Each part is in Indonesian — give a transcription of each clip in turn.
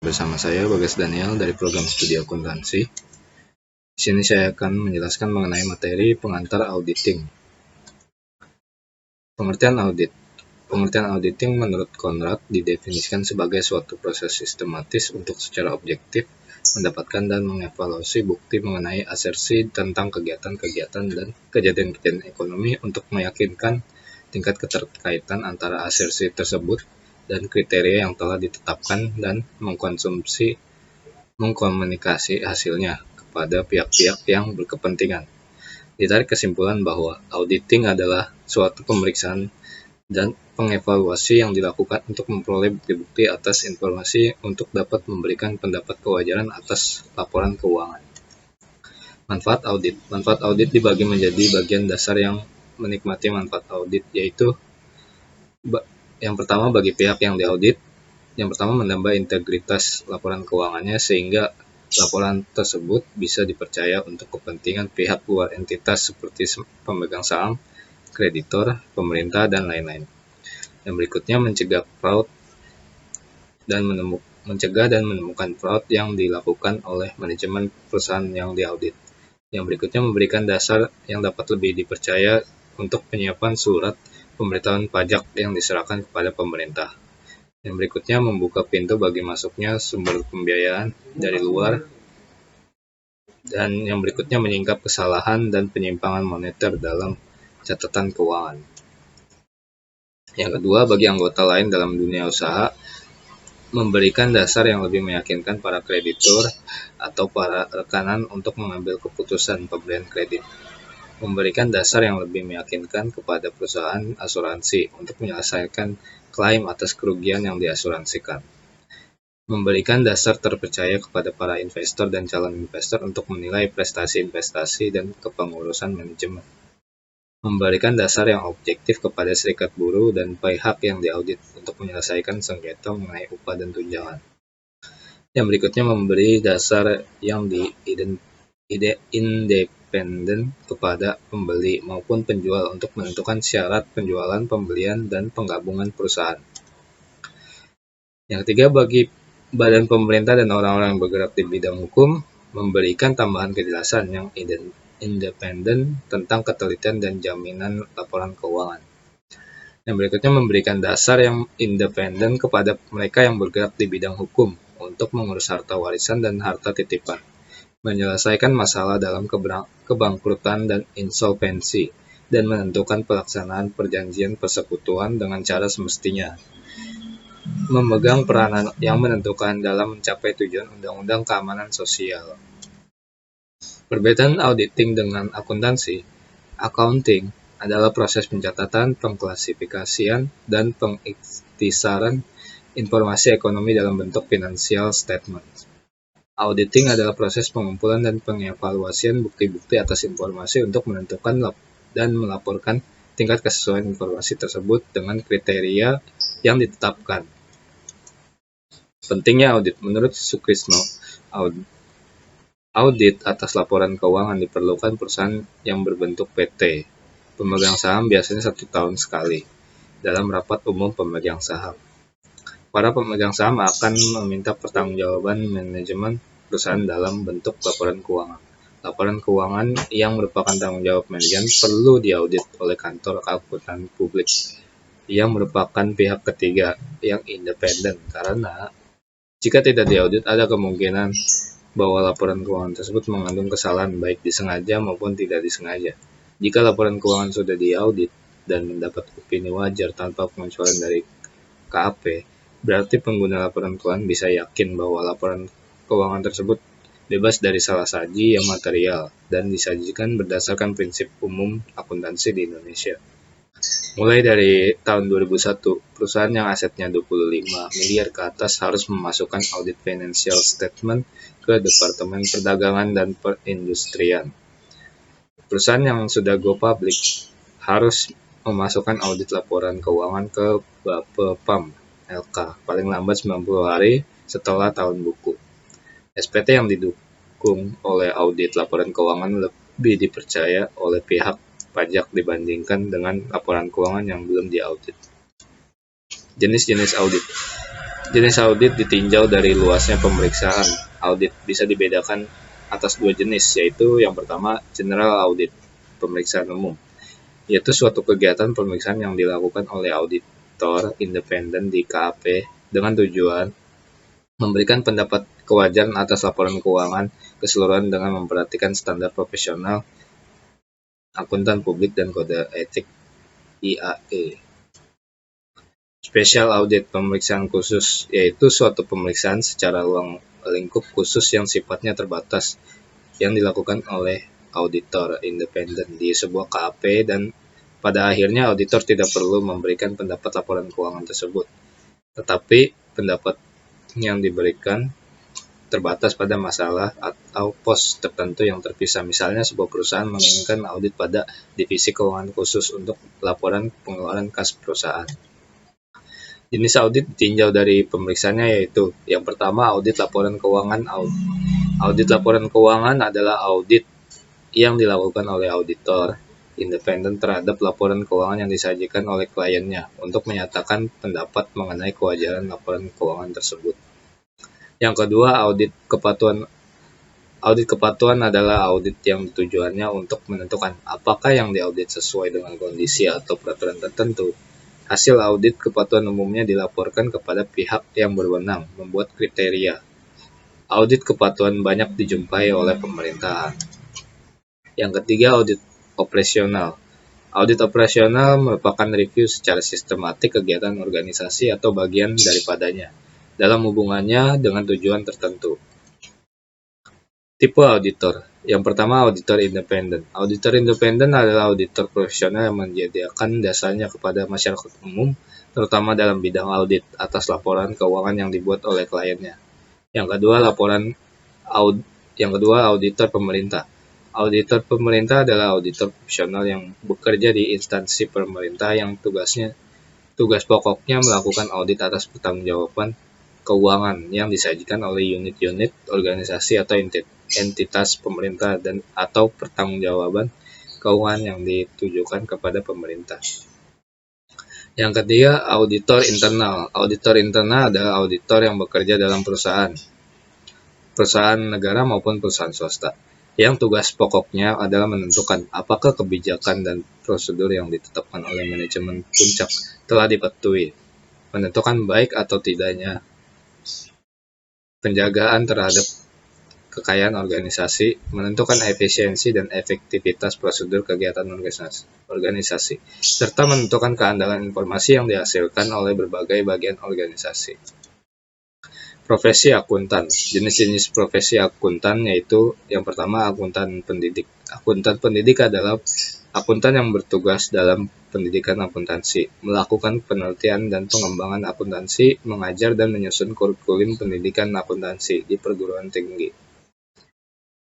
Bersama saya Bagas Daniel dari program studi akuntansi. Di sini saya akan menjelaskan mengenai materi pengantar auditing. Pengertian audit. Pengertian auditing menurut Conrad didefinisikan sebagai suatu proses sistematis untuk secara objektif mendapatkan dan mengevaluasi bukti mengenai asersi tentang kegiatan-kegiatan dan kejadian-kejadian ekonomi untuk meyakinkan tingkat keterkaitan antara asersi tersebut dan kriteria yang telah ditetapkan dan mengkomunikasi hasilnya kepada pihak-pihak yang berkepentingan. Ditarik kesimpulan bahwa auditing adalah suatu pemeriksaan dan pengevaluasi yang dilakukan untuk memperoleh bukti-bukti atas informasi untuk dapat memberikan pendapat kewajaran atas laporan keuangan. Manfaat audit. Manfaat audit dibagi menjadi bagian dasar yang menikmati manfaat audit, yaitu yang pertama bagi pihak yang diaudit. Yang pertama menambah integritas laporan keuangannya sehingga laporan tersebut bisa dipercaya untuk kepentingan pihak luar entitas seperti pemegang saham, kreditor, pemerintah, dan lain-lain. Yang berikutnya mencegah dan menemukan fraud yang dilakukan oleh manajemen perusahaan yang diaudit. Yang berikutnya memberikan dasar yang dapat lebih dipercaya untuk penyiapan surat pemberitahuan pajak yang diserahkan kepada pemerintah. Yang berikutnya membuka pintu bagi masuknya sumber pembiayaan dari luar. Dan yang berikutnya menyingkap kesalahan dan penyimpangan moneter dalam catatan keuangan. Yang kedua, bagi anggota lain dalam dunia usaha, memberikan dasar yang lebih meyakinkan para kreditur atau para rekanan untuk mengambil keputusan pemberian kredit. Memberikan dasar yang lebih meyakinkan kepada perusahaan asuransi untuk menyelesaikan klaim atas kerugian yang diasuransikan. Memberikan dasar terpercaya kepada para investor dan calon investor untuk menilai prestasi investasi dan kepengurusan manajemen. Memberikan dasar yang objektif kepada serikat buruh dan pihak yang diaudit untuk menyelesaikan sengketa mengenai upah dan tunjangan. Yang berikutnya memberi dasar yang independen kepada pembeli maupun penjual untuk menentukan syarat penjualan, pembelian, dan penggabungan perusahaan. Yang ketiga, bagi badan pemerintah dan orang-orang yang bergerak di bidang hukum, memberikan tambahan kejelasan yang independen tentang ketelitian dan jaminan laporan keuangan. Yang berikutnya memberikan dasar yang independen kepada mereka yang bergerak di bidang hukum untuk mengurus harta warisan dan harta titipan, menyelesaikan masalah dalam kebangkrutan dan insolvensi, dan menentukan pelaksanaan perjanjian persekutuan dengan cara semestinya. Memegang peranan yang menentukan dalam mencapai tujuan Undang-Undang Keamanan Sosial. Perbedaan auditing dengan akuntansi. Accounting adalah proses pencatatan, pengklasifikasian, dan pengikhtisaran informasi ekonomi dalam bentuk financial statement. Auditing adalah proses pengumpulan dan pengevaluasian bukti-bukti atas informasi untuk menentukan dan melaporkan tingkat kesesuaian informasi tersebut dengan kriteria yang ditetapkan. Pentingnya audit. Menurut Sukrisno, audit atas laporan keuangan diperlukan perusahaan yang berbentuk PT. Pemegang saham biasanya 1 tahun sekali dalam rapat umum pemegang saham. Para pemegang saham akan meminta pertanggungjawaban manajemen perusahaan dalam bentuk laporan keuangan. Laporan keuangan yang merupakan tanggung jawab manajemen perlu diaudit oleh kantor akuntan publik yang merupakan pihak ketiga yang independen, karena jika tidak diaudit ada kemungkinan bahwa laporan keuangan tersebut mengandung kesalahan baik disengaja maupun tidak disengaja. Jika laporan keuangan sudah diaudit dan mendapat opini wajar tanpa pengecualian dari KAP, berarti pengguna laporan keuangan bisa yakin bahwa laporan keuangan tersebut bebas dari salah saji yang material dan disajikan berdasarkan prinsip umum akuntansi di Indonesia. Mulai dari tahun 2001, perusahaan yang asetnya 25 miliar ke atas harus memasukkan audit financial statement ke Departemen Perdagangan dan Perindustrian. Perusahaan yang sudah go public harus memasukkan audit laporan keuangan ke Bapepam LK paling lambat 90 hari setelah tahun buku. SPT yang didukung oleh audit laporan keuangan lebih dipercaya oleh pihak pajak dibandingkan dengan laporan keuangan yang belum diaudit. Jenis-jenis audit. Jenis audit ditinjau dari luasnya pemeriksaan. Audit bisa dibedakan atas dua jenis, yaitu yang pertama general audit, pemeriksaan umum, yaitu suatu kegiatan pemeriksaan yang dilakukan oleh auditor independen di KAP dengan tujuan memberikan pendapat kewajaran atas laporan keuangan keseluruhan dengan memperhatikan standar profesional, akuntan publik, dan kode etik IAE. Special audit, pemeriksaan khusus, yaitu suatu pemeriksaan secara ruang lingkup khusus yang sifatnya terbatas yang dilakukan oleh auditor independen di sebuah KAP dan pada akhirnya auditor tidak perlu memberikan pendapat laporan keuangan tersebut. Tetapi pendapat yang diberikan terbatas pada masalah atau pos tertentu yang terpisah. Misalnya sebuah perusahaan menginginkan audit pada divisi keuangan khusus untuk laporan pengeluaran kas perusahaan. Jenis audit ditinjau dari pemeriksaannya yaitu yang pertama audit laporan keuangan. Audit laporan keuangan adalah audit yang dilakukan oleh auditor independen terhadap laporan keuangan yang disajikan oleh kliennya untuk menyatakan pendapat mengenai kewajaran laporan keuangan tersebut. Yang kedua, audit kepatuhan. Audit kepatuhan adalah audit yang tujuannya untuk menentukan apakah yang diaudit sesuai dengan kondisi atau peraturan tertentu. Hasil audit kepatuhan umumnya dilaporkan kepada pihak yang berwenang membuat kriteria. Audit kepatuhan banyak dijumpai oleh pemerintahan. Yang ketiga, audit operasional. Audit operasional merupakan review secara sistematik kegiatan organisasi atau bagian daripadanya dalam hubungannya dengan tujuan tertentu. Tipe auditor. Yang pertama, auditor independen. Auditor independen adalah auditor profesional yang menyediakan dasarnya kepada masyarakat umum, terutama dalam bidang audit atas laporan keuangan yang dibuat oleh kliennya. Yang kedua, auditor pemerintah. Auditor pemerintah adalah auditor profesional yang bekerja di instansi pemerintah yang tugas pokoknya melakukan audit atas pertanggungjawaban keuangan yang disajikan oleh unit-unit, organisasi atau entitas pemerintah dan atau pertanggungjawaban keuangan yang ditujukan kepada pemerintah. Yang ketiga, auditor internal. Auditor internal adalah auditor yang bekerja dalam perusahaan negara maupun perusahaan swasta, yang tugas pokoknya adalah menentukan apakah kebijakan dan prosedur yang ditetapkan oleh manajemen puncak telah dipatuhi, menentukan baik atau tidaknya penjagaan terhadap kekayaan organisasi, menentukan efisiensi dan efektivitas prosedur kegiatan organisasi, serta menentukan keandalan informasi yang dihasilkan oleh berbagai bagian organisasi. Profesi akuntan. Jenis-jenis profesi akuntan yaitu yang pertama akuntan pendidik. Akuntan pendidik adalah akuntan yang bertugas dalam pendidikan akuntansi, melakukan penelitian dan pengembangan akuntansi, mengajar dan menyusun kurikulum pendidikan akuntansi di perguruan tinggi.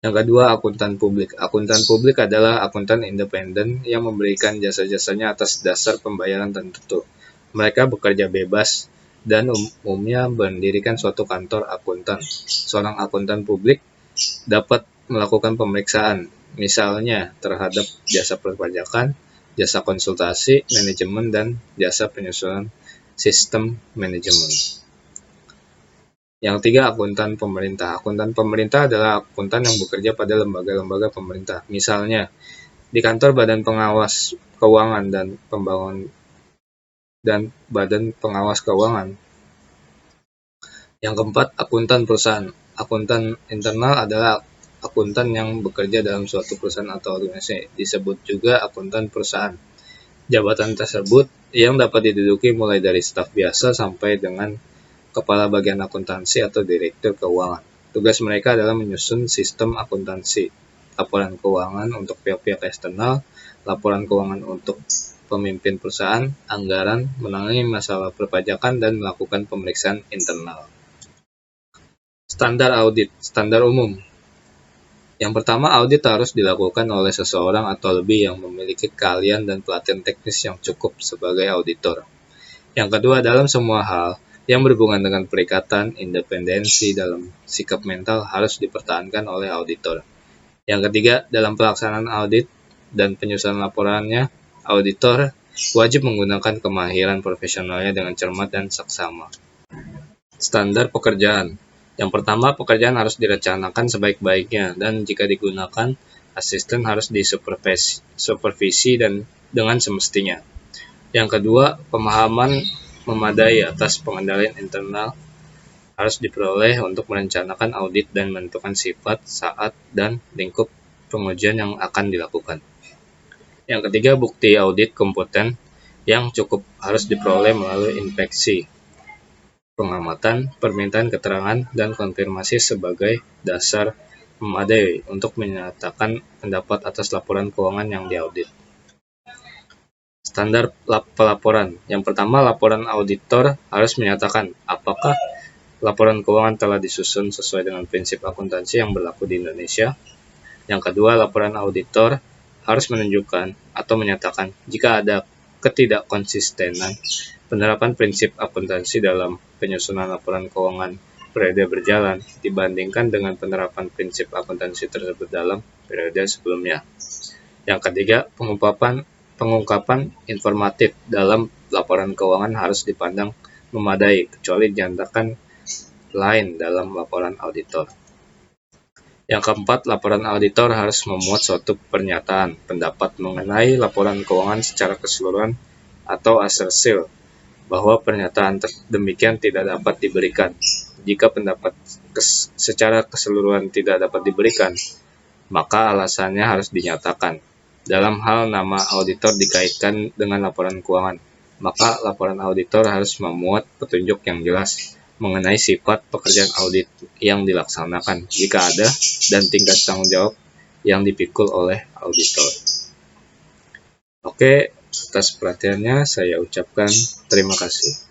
Yang kedua, akuntan publik. Akuntan publik adalah akuntan independen yang memberikan jasa-jasanya atas dasar pembayaran tertentu. Mereka bekerja bebas dan umumnya mendirikan suatu kantor akuntan. Seorang akuntan publik dapat melakukan pemeriksaan, misalnya terhadap jasa perpajakan, jasa konsultasi, manajemen, dan jasa penyusunan sistem manajemen. Yang ketiga, akuntan pemerintah. Akuntan pemerintah adalah akuntan yang bekerja pada lembaga-lembaga pemerintah, misalnya di kantor Badan Pengawas Keuangan dan Badan Pengawas Keuangan. Yang keempat, akuntan perusahaan. Akuntan internal adalah akuntan yang bekerja dalam suatu perusahaan atau organisasi, disebut juga akuntan perusahaan. Jabatan tersebut yang dapat diduduki mulai dari staf biasa sampai dengan kepala bagian akuntansi atau direktur keuangan. Tugas mereka adalah menyusun sistem akuntansi, laporan keuangan untuk pihak-pihak eksternal, laporan keuangan untuk pemimpin perusahaan, anggaran, menangani masalah perpajakan, dan melakukan pemeriksaan internal. Standar audit, standar umum. Yang pertama, audit harus dilakukan oleh seseorang atau lebih yang memiliki keahlian dan pelatihan teknis yang cukup sebagai auditor. Yang kedua, dalam semua hal yang berhubungan dengan perikatan, independensi dalam sikap mental harus dipertahankan oleh auditor. Yang ketiga, dalam pelaksanaan audit dan penyusunan laporannya, auditor wajib menggunakan kemahiran profesionalnya dengan cermat dan saksama. Standar pekerjaan. Yang pertama, pekerjaan harus direncanakan sebaik-baiknya dan jika digunakan, asisten harus disupervisi dan dengan semestinya. Yang kedua, pemahaman memadai atas pengendalian internal harus diperoleh untuk merencanakan audit dan menentukan sifat, saat, dan lingkup pengujian yang akan dilakukan. Yang ketiga, bukti audit kompeten yang cukup harus diperoleh melalui inspeksi, pengamatan, permintaan keterangan, dan konfirmasi sebagai dasar memadai untuk menyatakan pendapat atas laporan keuangan yang diaudit. Standar pelaporan. Yang pertama, laporan auditor harus menyatakan apakah laporan keuangan telah disusun sesuai dengan prinsip akuntansi yang berlaku di Indonesia. Yang kedua, laporan auditor harus menunjukkan atau menyatakan jika ada ketidakkonsistenan penerapan prinsip akuntansi dalam penyusunan laporan keuangan periode berjalan dibandingkan dengan penerapan prinsip akuntansi tersebut dalam periode sebelumnya. Yang ketiga, pengungkapan informatif dalam laporan keuangan harus dipandang memadai kecuali dinyatakan lain dalam laporan auditor. Yang keempat, laporan auditor harus memuat suatu pernyataan pendapat mengenai laporan keuangan secara keseluruhan atau assertion bahwa pernyataan demikian tidak dapat diberikan. Jika pendapat secara keseluruhan tidak dapat diberikan, maka alasannya harus dinyatakan. Dalam hal nama auditor dikaitkan dengan laporan keuangan, maka laporan auditor harus memuat petunjuk yang jelas mengenai sifat pekerjaan audit yang dilaksanakan jika ada dan tingkat tanggung jawab yang dipikul oleh auditor. Oke, atas perhatiannya saya ucapkan terima kasih.